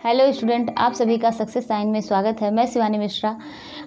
Hello student, आप सभी का सक्सेस साइन में स्वागत है। मैं शिवानी मिश्रा।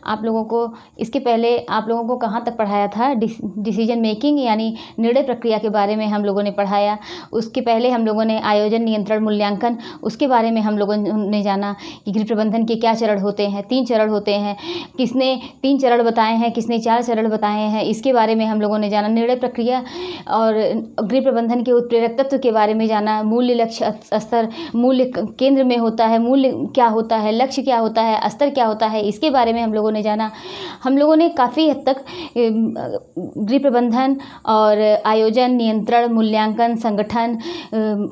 आप लोगों को इसके पहले आप लोगों को कहाँ तक पढ़ाया था, डिसीजन मेकिंग यानी निर्णय प्रक्रिया के बारे में हम लोगों ने पढ़ाया। उसके पहले हम लोगों ने आयोजन, नियंत्रण, मूल्यांकन, उसके बारे में हम लोगों ने जाना कि गृह प्रबंधन के क्या चरण होते हैं। 3 चरण होते हैं। किसने 3 चरण बताए हैं, किसने 4 चरण बताए हैं, इसके बारे में हम लोगों ने जाना। निर्णय प्रक्रिया और गृह प्रबंधन के उत्प्रेरक तत्व के बारे में जाना। मूल्य, लक्ष्य, स्तर, मूल्य केंद्र में होता है, मूल्य क्या होता है, लक्ष्य क्या होता है, स्तर क्या होता है, इसके बारे में हम लोगों ने जाना। हम लोगों ने काफ़ी हद तक गृह प्रबंधन और आयोजन, नियंत्रण, मूल्यांकन, संगठन,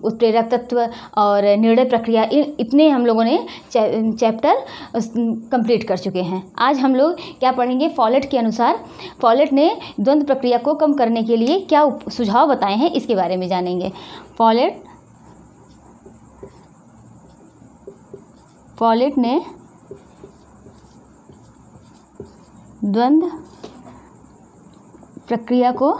उत्प्रेरक तत्व और निर्णय प्रक्रिया, इतने हम लोगों ने चैप्टर कंप्लीट कर चुके हैं। आज हम लोग क्या पढ़ेंगे, फॉलेट के अनुसार फॉलेट ने द्वंद्व प्रक्रिया को कम करने के लिए क्या सुझाव बताए हैं, इसके बारे में जानेंगे। फॉलेट ने द्वंद्व प्रक्रिया को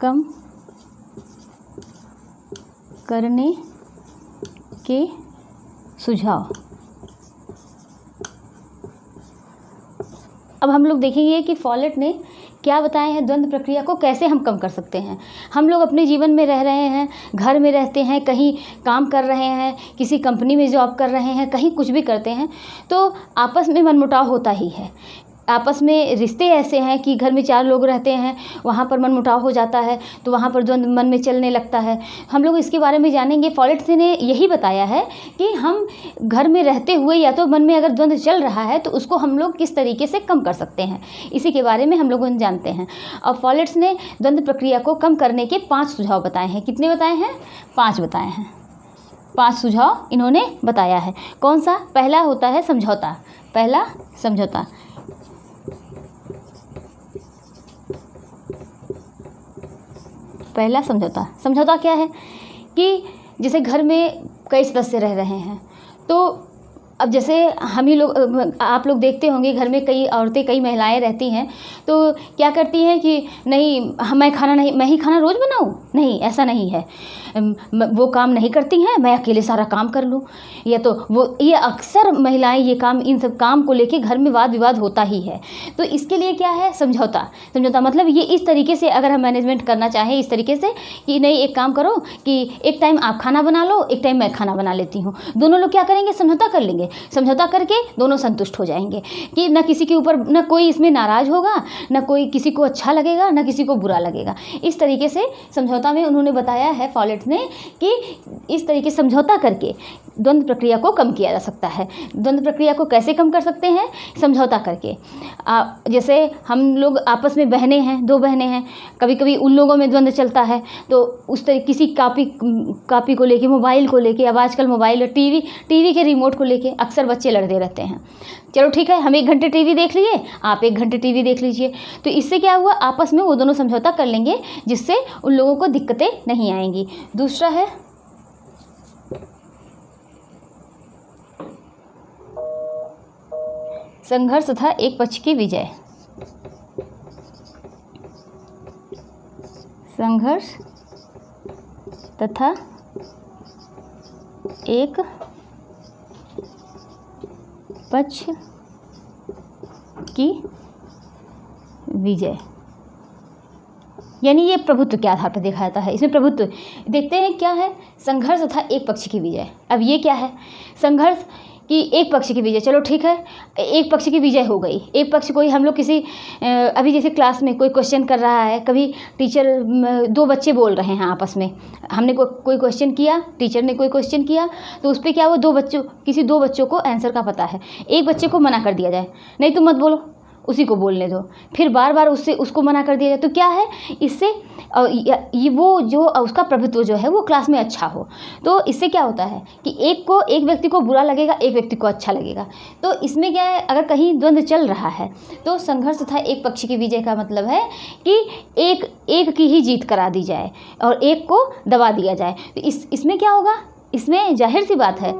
कम करने के सुझाव। अब हम लोग देखेंगे कि फॉलेट ने क्या बताए हैं, द्वंद्व प्रक्रिया को कैसे हम कम कर सकते हैं। हम लोग अपने जीवन में रह रहे हैं, घर में रहते हैं, कहीं काम कर रहे हैं, किसी कंपनी में जॉब कर रहे हैं, कहीं कुछ भी करते हैं, तो आपस में मनमुटाव होता ही है। आपस में रिश्ते ऐसे हैं कि घर में 4 लोग रहते हैं, वहाँ पर मनमुटाव हो जाता है, तो वहाँ पर द्वंद्व मन में चलने लगता है। हम लोग इसके बारे में जानेंगे। फॉलेट ने यही बताया है कि हम घर में रहते हुए या तो मन में अगर द्वंद्व चल रहा है तो उसको हम लोग किस तरीके से कम कर सकते हैं, इसी के बारे में हम लोग जानते हैं। और फॉलेट ने द्वंद्व प्रक्रिया को कम करने के 5 सुझाव बताए हैं। कितने बताए हैं? 5 बताए हैं। 5 सुझाव इन्होंने बताया है। कौन सा? पहला होता है समझौता। पहला समझौता। पहला समझौता। समझौता क्या है कि जैसे घर में कई सदस्य रह रहे हैं, तो अब जैसे हम ही लोग, आप लोग देखते होंगे घर में कई औरतें, कई महिलाएं रहती हैं, तो क्या करती हैं कि नहीं मैं ही खाना रोज़ बनाऊं, नहीं, ऐसा नहीं है। वो काम नहीं करती हैं, मैं अकेले सारा काम कर लूं। या तो ये अक्सर महिलाएं ये काम, इन सब काम को लेके घर में वाद विवाद होता ही है। तो इसके लिए क्या है? समझौता। समझौता मतलब ये इस तरीके से अगर हम मैनेजमेंट करना चाहें, इस तरीके से कि नहीं, एक काम करो कि एक टाइम आप खाना बना लो, एक टाइम मैं खाना बना लेती हूँ। दोनों लोग क्या करेंगे? समझौता कर लेंगे। समझौता करके दोनों संतुष्ट हो जाएंगे कि न किसी के ऊपर, न कोई इसमें नाराज़ होगा, न कोई किसी को अच्छा लगेगा, न किसी को बुरा लगेगा। इस तरीके से समझौता में उन्होंने बताया है फॉलेट ने कि इस तरीके से समझौता करके द्वंद्व प्रक्रिया को कम किया जा सकता है। द्वंद्व प्रक्रिया को कैसे कम कर सकते हैं? समझौता करके। जैसे हम लोग आपस में बहनें हैं, 2 बहनें हैं, कभी कभी उन लोगों में द्वंद्व चलता है, तो उस तरह किसी कापी को लेके, मोबाइल को लेके, अब आजकल मोबाइल और टीवी के रिमोट को लेके अक्सर बच्चे लड़ते रहते हैं। चलो ठीक है, हम 1 घंटे टीवी देख लिए, आप 1 घंटे टीवी देख लीजिए। तो इससे क्या हुआ? आपस में वो दोनों समझौता कर लेंगे, जिससे उन लोगों को दिक्कतें नहीं आएंगी। दूसरा है संघर्ष तथा एक पक्ष की विजय। संघर्ष तथा एक पक्ष की विजय, यानी ये प्रभुत्व के आधार पर देखा जाता है। इसमें प्रभुत्व देखते हैं क्या है? संघर्ष तथा एक पक्ष की विजय। अब ये क्या है? संघर्ष कि एक पक्ष की विजय, चलो ठीक है, एक पक्ष की विजय हो गई। एक पक्ष, कोई हम लोग किसी अभी जैसे क्लास में कोई क्वेश्चन कर रहा है, कभी टीचर 2 बच्चे बोल रहे हैं आपस में, हमने कोई क्वेश्चन किया, टीचर ने कोई क्वेश्चन किया, तो उस पर क्या हुआ, किसी 2 बच्चों को आंसर का पता है, एक बच्चे को मना कर दिया जाए, नहीं तुम मत बोलो, उसी को बोलने दो, फिर बार बार उसको मना कर दिया जाए, तो क्या है इससे ये वो जो उसका प्रभुत्व जो है वो क्लास में अच्छा हो। तो इससे क्या होता है कि एक व्यक्ति को बुरा लगेगा, एक व्यक्ति को अच्छा लगेगा। तो इसमें क्या है, अगर कहीं द्वंद्व चल रहा है तो संघर्ष तथा एक पक्ष की विजय का मतलब है कि एक की ही जीत करा दी जाए और एक को दबा दिया जाए। तो इसमें क्या होगा, इसमें जाहिर सी बात है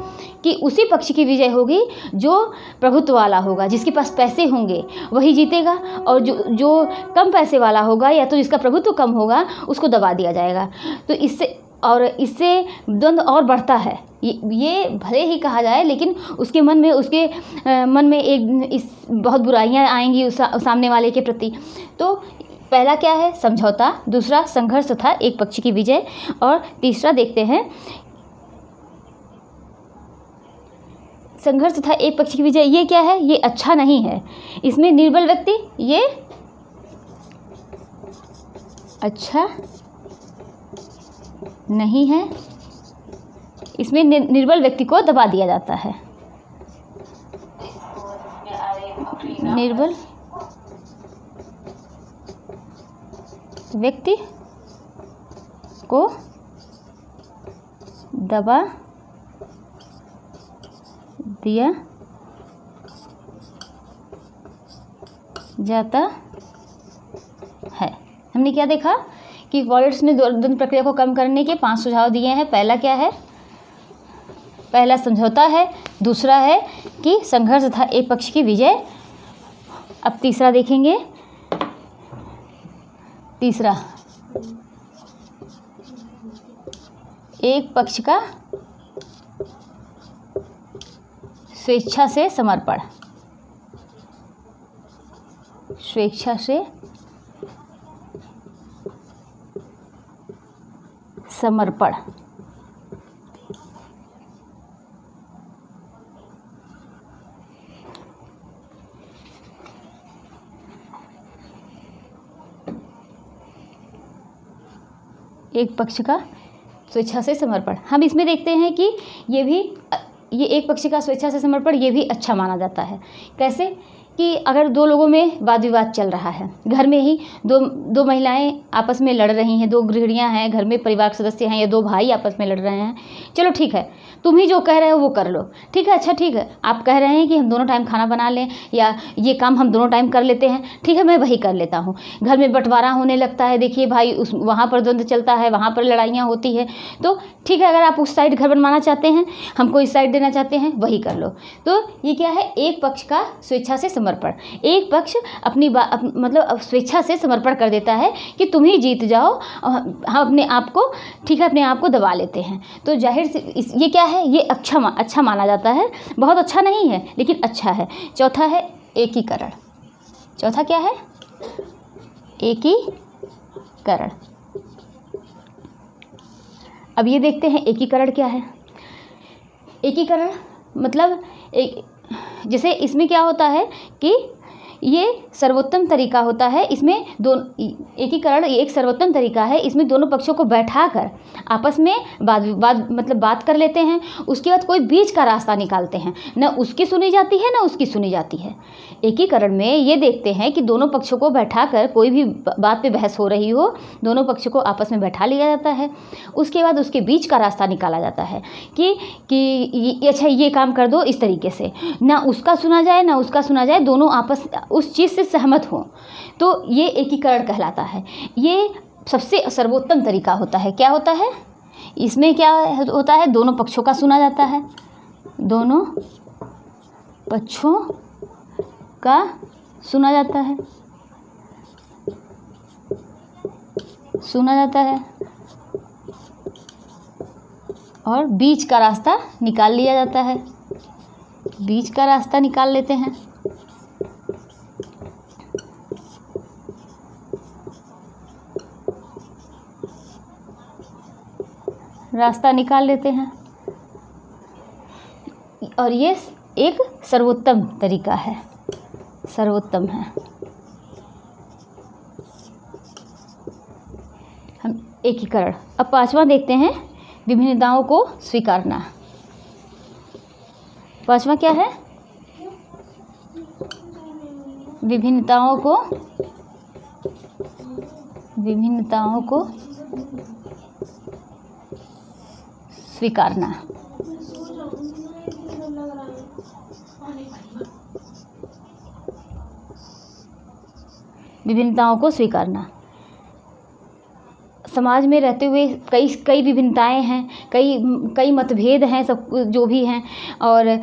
कि उसी पक्ष की विजय होगी जो प्रभुत्व वाला होगा, जिसके पास पैसे होंगे वही जीतेगा, और जो कम पैसे वाला होगा या तो जिसका प्रभुत्व कम होगा उसको दबा दिया जाएगा। तो इससे द्वंद्व और बढ़ता है। ये भले ही कहा जाए, लेकिन उसके मन में इस बहुत बुराइयां आएंगी उस सामने वाले के प्रति। तो पहला क्या है? समझौता, दूसरा संघर्ष तथा एक पक्ष की विजय, और तीसरा देखते हैं संघर्ष तथा एक पक्ष की विजय। ये क्या है? ये अच्छा नहीं है। इसमें निर्बल व्यक्ति ये अच्छा नहीं है, इसमें निर्बल व्यक्ति को दबा दिया जाता है। निर्बल व्यक्ति को दबा दिया जाता है। हमने क्या देखा कि वॉलेट्स ने द्वंद्व प्रक्रिया को कम करने के 5 सुझाव दिए हैं। पहला क्या है? पहला समझौता है, दूसरा है कि संघर्ष तथा एक पक्ष की विजय। अब तीसरा देखेंगे। तीसरा, एक पक्ष का स्वेच्छा से समर्पण। स्वेच्छा से समर्पण। एक पक्ष का स्वेच्छा से समर्पण। हम इसमें देखते हैं कि ये एक पक्ष का स्वेच्छा से समर्पण ये भी अच्छा माना जाता है। कैसे? कि अगर दो लोगों में वाद विवाद चल रहा है, घर में ही दो महिलाएं आपस में लड़ रही हैं, 2 गृहिणियां हैं, घर में परिवार के सदस्य हैं, या 2 भाई आपस में लड़ रहे हैं। चलो ठीक है, तुम ही जो कह रहे हो वो कर लो। ठीक है, अच्छा ठीक है, आप कह रहे हैं कि हम दोनों टाइम खाना बना लें या ये काम हम दोनों टाइम कर लेते हैं, ठीक है मैं वही कर लेता हूँ। घर में बंटवारा होने लगता है, देखिए भाई वहाँ पर द्वंद्व चलता है, वहाँ पर लड़ाइयाँ होती है। तो ठीक है, अगर आप उस साइड घर बनवाना चाहते हैं, हमको इस साइड देना चाहते हैं, वही कर लो। तो ये क्या है? एक पक्ष का स्वेच्छा से समर्पण। एक पक्ष मतलब स्वेच्छा से समर्पण कर देता है कि तुम ही जीत जाओ, हम अपने आप को, ठीक है, अपने आप को दबा लेते हैं। तो जाहिर से ये क्या है? ये अच्छा माना जाता है। बहुत अच्छा नहीं है, लेकिन अच्छा है। चौथा है एकीकरण। चौथा क्या है? एकीकरण। अब ये देखते हैं एकीकरण क्या है। एकीकरण मतलब जैसे इसमें क्या होता है कि ये सर्वोत्तम तरीका होता है। इसमें एकीकरण एक सर्वोत्तम तरीका है। इसमें दोनों पक्षों को बैठाकर आपस में बात कर लेते हैं। उसके बाद कोई बीच का रास्ता निकालते हैं, न उसकी सुनी जाती है न उसकी सुनी जाती है। एकीकरण में ये देखते हैं कि दोनों पक्षों को बैठाकर, कोई भी बात पे बहस हो रही हो, दोनों पक्षों को आपस में बैठा लिया जाता है। उसके बाद उसके बीच का रास्ता निकाला जाता है कि अच्छा ये काम कर दो इस तरीके से, ना उसका सुना जाए ना उसका सुना जाए, दोनों आपस उस चीज़ से सहमत हो। तो ये एकीकरण कहलाता है। ये सबसे सर्वोत्तम तरीका होता है। क्या होता है इसमें? क्या होता है? दोनों पक्षों का सुना जाता है। दोनों पक्षों का सुना जाता है, सुना जाता है, और बीच का रास्ता निकाल लिया जाता है। बीच का रास्ता निकाल लेते हैं। रास्ता निकाल लेते हैं, और ये एक सर्वोत्तम तरीका है, सर्वोत्तम है। हम एकीकरण। अब 5वां देखते हैं, विभिन्नताओं को स्वीकारना। 5वां क्या है? विभिन्नताओं को स्वीकारना। विभिन्नताओं को स्वीकारना। समाज में रहते हुए कई कई विभिन्नताएं हैं, कई मतभेद हैं, सब जो भी हैं, और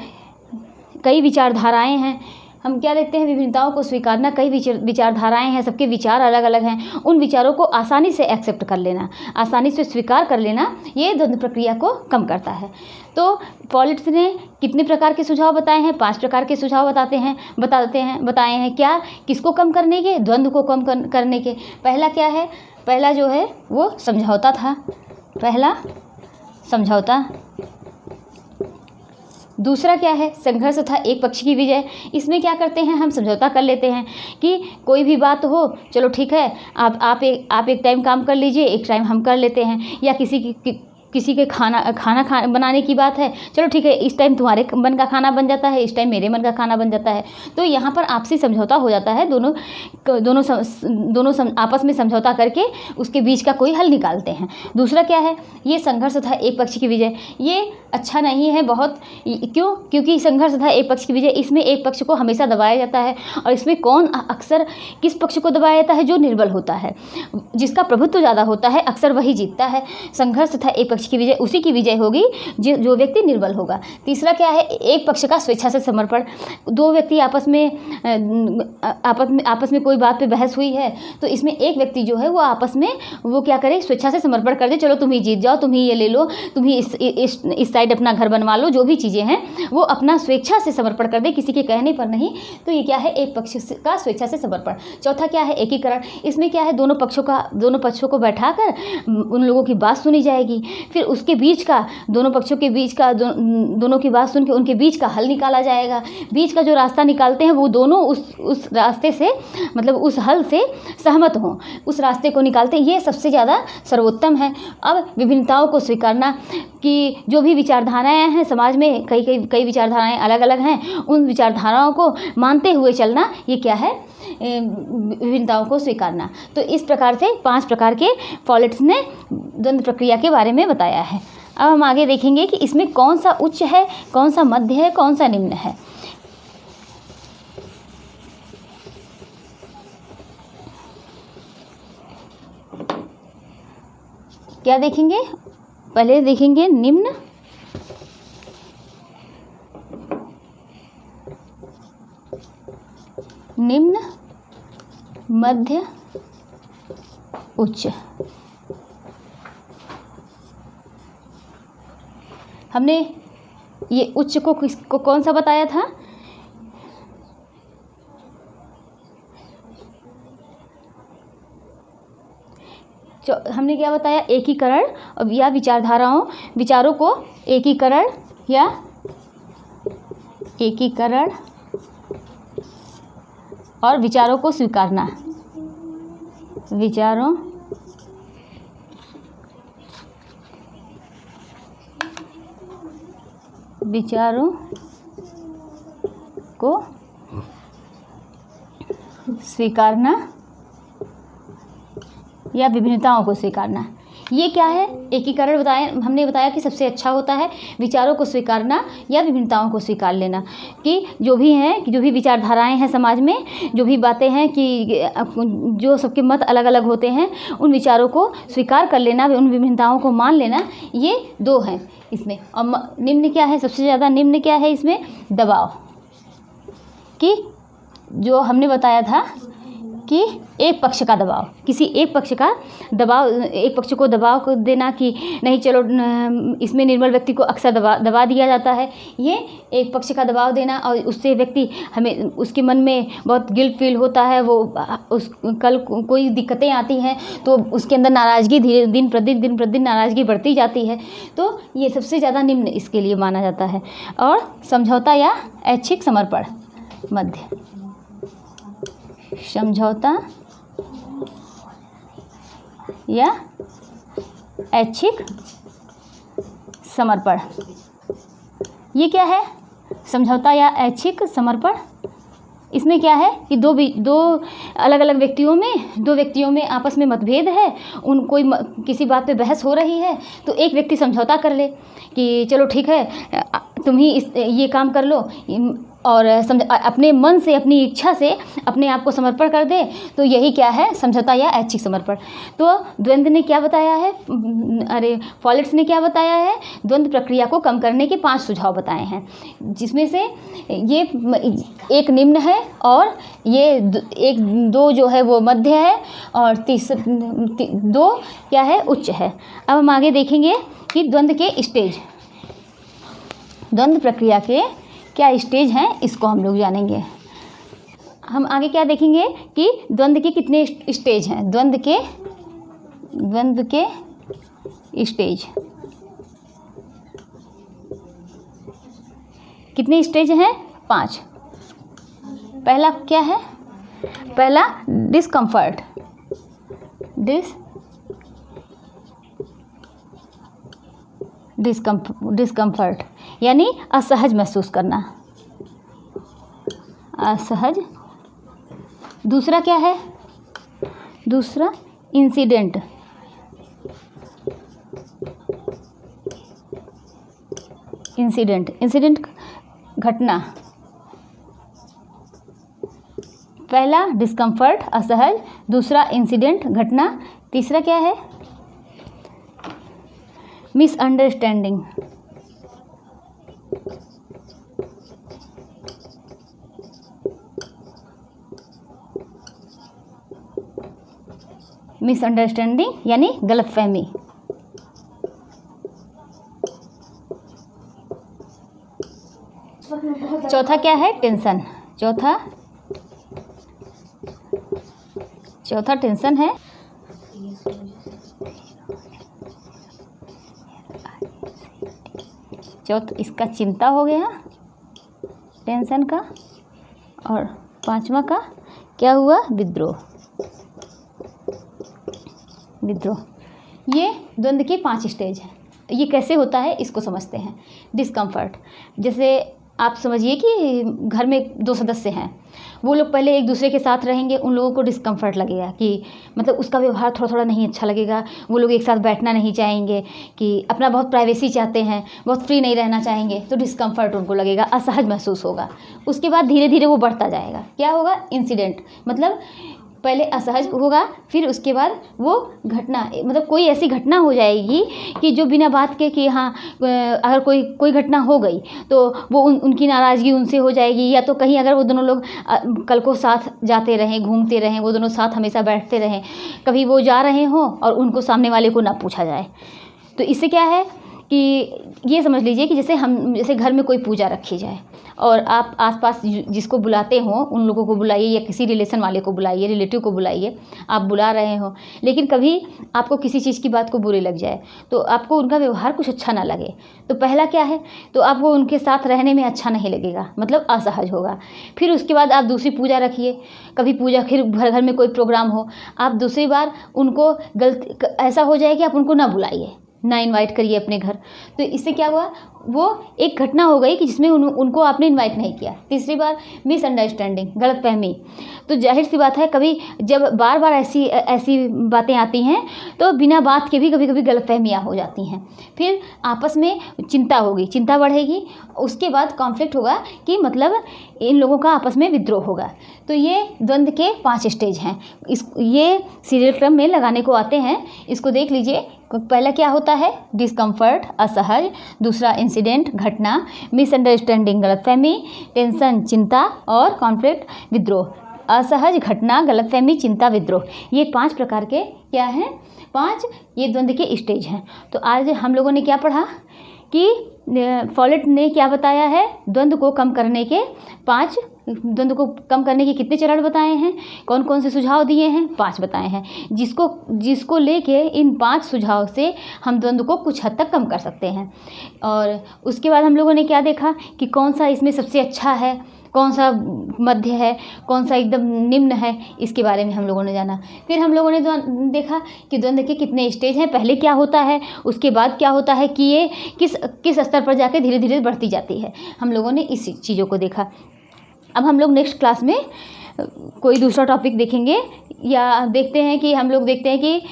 कई विचारधाराएं हैं। हम क्या देखते हैं, विभिन्नताओं को स्वीकारना, कई विचारधाराएं हैं, सबके विचार अलग अलग हैं, उन विचारों को आसानी से एक्सेप्ट कर लेना, आसानी से स्वीकार कर लेना, ये द्वंद्व प्रक्रिया को कम करता है। तो पॉलिट्स ने कितने प्रकार के सुझाव बताए हैं? 5 प्रकार के सुझाव बताए हैं। क्या? किसको कम करने के? द्वंद्व को कम करने के। पहला क्या है? पहला जो है वो समझौता था। पहला समझौता। दूसरा क्या है? संघर्ष तथा एक पक्ष की विजय। इसमें क्या करते हैं, हम समझौता कर लेते हैं कि कोई भी बात हो, चलो ठीक है, आप एक टाइम काम कर लीजिए, एक टाइम हम कर लेते हैं। या किसी के खाना बनाने की बात है, चलो ठीक है, इस टाइम तुम्हारे मन का खाना बन जाता है, इस टाइम मेरे मन का खाना बन जाता है। तो यहाँ पर आपसी समझौता हो जाता है, दोनों आपस में समझौता करके उसके बीच का कोई हल निकालते हैं। दूसरा क्या है? ये संघर्ष तथा एक पक्ष की विजय। ये अच्छा नहीं है बहुत। क्यों? क्योंकि संघर्ष तथा एक पक्ष की विजय, इसमें एक पक्ष को हमेशा दबाया जाता है, और इसमें कौन अक्सर किस पक्ष को दबाया जाता है? जो निर्बल होता है, जिसका प्रभुत्व ज़्यादा होता है, अक्सर वही जीतता है। संघर्ष तथा एक पक्ष की विजय, उसी की विजय होगी जो व्यक्ति निर्बल होगा। तीसरा क्या है? एक पक्ष का स्वेच्छा से समर्पण। दो व्यक्ति आपस में कोई बात पे बहस हुई है, तो इसमें एक व्यक्ति जो है वो आपस में वो क्या करे? स्वेच्छा से समर्पण कर दे, चलो तुम ही जीत जाओ, तुम ही ये ले लो, तुम ही इस साइड अपना घर बनवा लो, जो भी चीज़ें हैं वो अपना स्वेच्छा से समर्पण कर दे, किसी के कहने पर नहीं। तो ये क्या है? एक पक्ष का स्वेच्छा से समर्पण। चौथा क्या है? एकीकरण। इसमें क्या है? दोनों पक्षों को बैठाकर उन लोगों की बात सुनी जाएगी, फिर उसके बीच का, दोनों पक्षों के बीच का, दोनों की बात सुन के उनके बीच का हल निकाला जाएगा। बीच का जो रास्ता निकालते हैं वो दोनों उस रास्ते से, मतलब उस हल से सहमत हों, उस रास्ते को निकालते हैं। ये सबसे ज़्यादा सर्वोत्तम है। अब विभिन्नताओं को स्वीकारना, कि जो भी विचारधाराएं हैं समाज में, कई विचारधाराएं अलग अलग हैं, उन विचारधाराओं को मानते हुए चलना, ये क्या है? विभिन्नताओं को स्वीकारना। तो इस प्रकार से 5 प्रकार के पॉलिट्स ने द्वंद्व प्रक्रिया के बारे में बताया है। अब हम आगे देखेंगे कि इसमें कौन सा उच्च है, कौन सा मध्य है, कौन सा निम्न है। क्या देखेंगे? पहले देखेंगे निम्न, मध्य, उच्च। हमने ये उच्च को कौन सा बताया था? हमने क्या बताया? एकीकरण या विचारों को एकीकरण और विचारों को स्वीकारना। विचारों को स्वीकारना या विभिन्नताओं को स्वीकारना। ये क्या है? एकीकरण हमने बताया कि सबसे अच्छा होता है विचारों को स्वीकारना या विभिन्नताओं को स्वीकार लेना, कि जो भी विचारधाराएं हैं समाज में, जो भी बातें हैं, कि जो सबके मत अलग अलग होते हैं, उन विचारों को स्वीकार कर लेना, उन विभिन्नताओं को मान लेना, ये 2 हैं इसमें। और निम्न क्या है? सबसे ज़्यादा निम्न क्या है इसमें? दबाव। कि जो हमने बताया था कि एक पक्ष का दबाव, किसी एक पक्ष को दबाव को देना कि नहीं, चलो इसमें निर्बल व्यक्ति को अक्सर दबा दिया जाता है। ये एक पक्ष का दबाव देना, और उससे व्यक्ति उसके मन में बहुत गिल्ट फील होता है, कल कोई दिक्कतें आती हैं तो उसके अंदर नाराज़गी दिन प्रतिदिन नाराज़गी बढ़ती जाती है। तो ये सबसे ज़्यादा निम्न इसके लिए माना जाता है। और समझौता या ऐच्छिक समर्पण, मध्य। समझौता या ऐच्छिक समर्पण, ये क्या है? समझौता या ऐच्छिक समर्पण, इसमें क्या है कि दो अलग अलग व्यक्तियों में आपस में मतभेद है, किसी बात पे बहस हो रही है, तो एक व्यक्ति समझौता कर ले कि चलो ठीक है, तुम ही ये काम कर लो, और अपने मन से, अपनी इच्छा से अपने आप को समर्पण कर दे, तो यही क्या है, समझौता या ऐच्छिक समर्पण। तो द्वंद्व ने क्या बताया है, फॉलेट्स ने क्या बताया है, द्वंद्व प्रक्रिया को कम करने के 5 सुझाव बताए हैं, जिसमें से ये एक निम्न है और ये एक 2 जो है वो मध्य है और 2 क्या है, उच्च है। अब हम आगे देखेंगे कि द्वंद्व के स्टेज, द्वंद्व प्रक्रिया के क्या स्टेज हैं, इसको हम लोग जानेंगे। हम आगे क्या देखेंगे कि द्वंद्व के कितने स्टेज हैं, द्वंद्व के स्टेज कितने स्टेज हैं, 5। पहला क्या है, पहला डिस्कम्फर्ट, डिस्कम्फर्ट यानी असहज महसूस करना, असहज। दूसरा क्या है, दूसरा इंसिडेंट, इंसिडेंट घटना। पहला डिस्कम्फर्ट असहज, दूसरा इंसिडेंट घटना, तीसरा क्या है, मिसअंडरस्टैंडिंग, मिसअंडरस्टैंडिंग यानी गलतफहमी। चौथा क्या है, टेंशन, चौथा टेंशन है। इसका चिंता हो गया, टेंशन का, और 5वां का क्या हुआ, विद्रोह। ये द्वंद्व के 5 स्टेज हैं। ये कैसे होता है इसको समझते हैं। डिस्कम्फर्ट, जैसे आप समझिए कि घर में 2 सदस्य हैं, वो लोग पहले एक दूसरे के साथ रहेंगे, उन लोगों को डिस्कम्फर्ट लगेगा कि मतलब उसका व्यवहार थोड़ा थोड़ा नहीं अच्छा लगेगा, वो लोग एक साथ बैठना नहीं चाहेंगे, कि अपना बहुत प्राइवेसी चाहते हैं, बहुत फ्री नहीं रहना चाहेंगे, तो डिस्कम्फर्ट उनको लगेगा, असहज महसूस होगा। उसके बाद धीरे धीरे वो बढ़ता जाएगा, क्या होगा, इंसिडेंट, मतलब पहले असहज होगा, फिर उसके बाद वो घटना, मतलब कोई ऐसी घटना हो जाएगी कि जो बिना बात के कि हाँ अगर कोई घटना हो गई तो वो उनकी नाराज़गी उनसे हो जाएगी, या तो कहीं अगर वो दोनों लोग कल को साथ जाते रहें, घूमते रहें, वो दोनों साथ हमेशा बैठते रहें, कभी वो जा रहे हों और उनको सामने वाले को ना पूछा जाए, तो इससे क्या है कि ये समझ लीजिए कि जैसे घर में कोई पूजा रखी जाए और आप आसपास जिसको बुलाते हो उन लोगों को बुलाइए, या किसी रिलेशन वाले को बुलाइए, रिलेटिव को बुलाइए, आप बुला रहे हो, लेकिन कभी आपको किसी चीज़ की बात को बुरी लग जाए, तो आपको उनका व्यवहार कुछ अच्छा ना लगे, तो पहला क्या है, तो आपको उनके साथ रहने में अच्छा नहीं लगेगा, मतलब असहज होगा। फिर उसके बाद आप दूसरी पूजा रखिए, कभी पूजा, फिर घर में कोई प्रोग्राम हो, आप दूसरी बार उनको ऐसा हो जाए कि आप उनको ना बुलाइए, ना इनवाइट करिए अपने घर, तो इससे क्या हुआ, वो एक घटना हो गई कि जिसमें उनको आपने इनवाइट नहीं किया। तीसरी बार मिसअंडरस्टैंडिंग, गलतफहमी, तो जाहिर सी बात है कभी जब बार बार ऐसी बातें आती हैं तो बिना बात के भी कभी कभी गलतफहमियाँ हो जाती हैं। फिर आपस में चिंता होगी, चिंता बढ़ेगी, उसके बाद कॉन्फ्लिक्ट होगा कि मतलब इन लोगों का आपस में विद्रोह होगा। तो ये द्वंद्व के 5 स्टेज हैं, ये सीरियल क्रम में लगाने को आते हैं, इसको देख लीजिए। पहला क्या होता है, डिस्कम्फर्ट असहज, दूसरा इंसिडेंट घटना, मिसअंडरस्टैंडिंग गलतफहमी, टेंशन चिंता, और कॉन्फ्लिक्ट विद्रोह। असहज, घटना, गलतफहमी, चिंता, विद्रोह, ये 5 प्रकार के क्या हैं, 5 ये द्वंद्व के स्टेज हैं। तो आज हम लोगों ने क्या पढ़ा कि फॉलेट ने क्या बताया है, द्वंद्व को कम करने के 5, द्वंद्व को कम करने के कितने चरण बताए हैं, कौन कौन से सुझाव दिए हैं, 5 बताए हैं, जिसको लेके इन 5 सुझाव से हम द्वंद्व को कुछ हद तक कम कर सकते हैं। और उसके बाद हम लोगों ने क्या देखा कि कौन सा इसमें सबसे अच्छा है, कौन सा मध्य है, कौन सा एकदम निम्न है, इसके बारे में हम लोगों ने जाना। फिर हम लोगों ने देखा कि द्वंद्व के कितने स्टेज हैं, पहले क्या होता है, उसके बाद क्या होता है, कि ये किस स्तर पर जाके धीरे धीरे बढ़ती जाती है, हम लोगों ने इस चीज़ों को देखा। अब हम लोग नेक्स्ट क्लास में कोई दूसरा टॉपिक देखेंगे, या देखते हैं कि हम लोग देखते हैं कि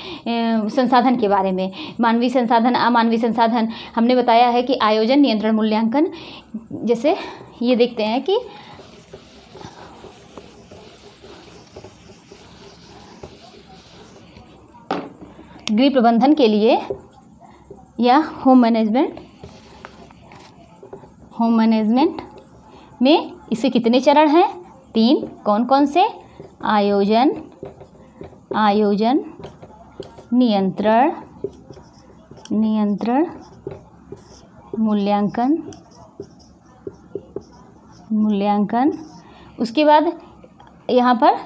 संसाधन के बारे में, मानवीय संसाधन, अमानवीय संसाधन। हमने बताया है कि आयोजन, नियंत्रण, मूल्यांकन, जैसे ये देखते हैं कि गृह प्रबंधन के लिए या होम मैनेजमेंट में इसके कितने चरण हैं? 3। कौन कौन से? आयोजन, नियंत्रण, मूल्यांकन। उसके बाद यहाँ पर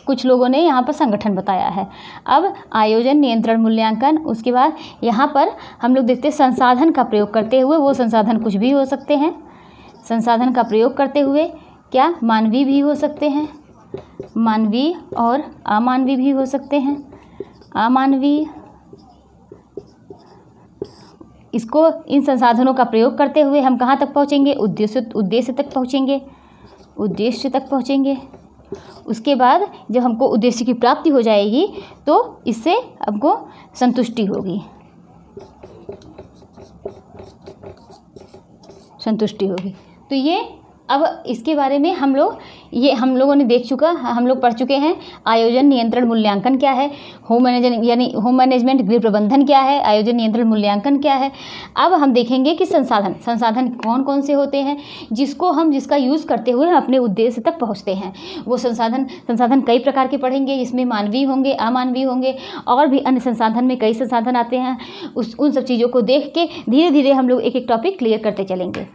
कुछ लोगों ने यहाँ पर संगठन बताया है। अब आयोजन, नियंत्रण, मूल्यांकन, उसके बाद यहाँ पर हम लोग देखते हैं संसाधन का प्रयोग करते हुए। वो संसाधन कुछ भी हो सकते हैं। संसाधन का प्रयोग करते हुए क्या? मानवीय भी हो सकते हैं, मानवीय और अमानवीय भी हो सकते हैं। अमानवीय, इसको इन संसाधनों का प्रयोग करते हुए हम कहाँ तक पहुँचेंगे? उद्देश्य तक पहुँचेंगे। उसके बाद जब हमको उद्देश्य की प्राप्ति हो जाएगी तो इससे हमको संतुष्टि होगी। तो ये अब इसके बारे में हम लोगों ने देख चुका, हम लोग पढ़ चुके हैं। आयोजन, नियंत्रण, मूल्यांकन क्या है, होम मैनेजमेंट गृह प्रबंधन क्या है, आयोजन, नियंत्रण, मूल्यांकन क्या है। अब हम देखेंगे कि संसाधन कौन कौन से होते हैं जिसका यूज़ करते हुए हम अपने उद्देश्य तक पहुँचते हैं। वो संसाधन कई प्रकार के पढ़ेंगे, जिसमें मानवीय होंगे, अमानवीय होंगे, और भी अन्य संसाधन में कई संसाधन आते हैं। उन सब चीज़ों को देख के धीरे धीरे हम लोग एक एक टॉपिक क्लियर करते चलेंगे।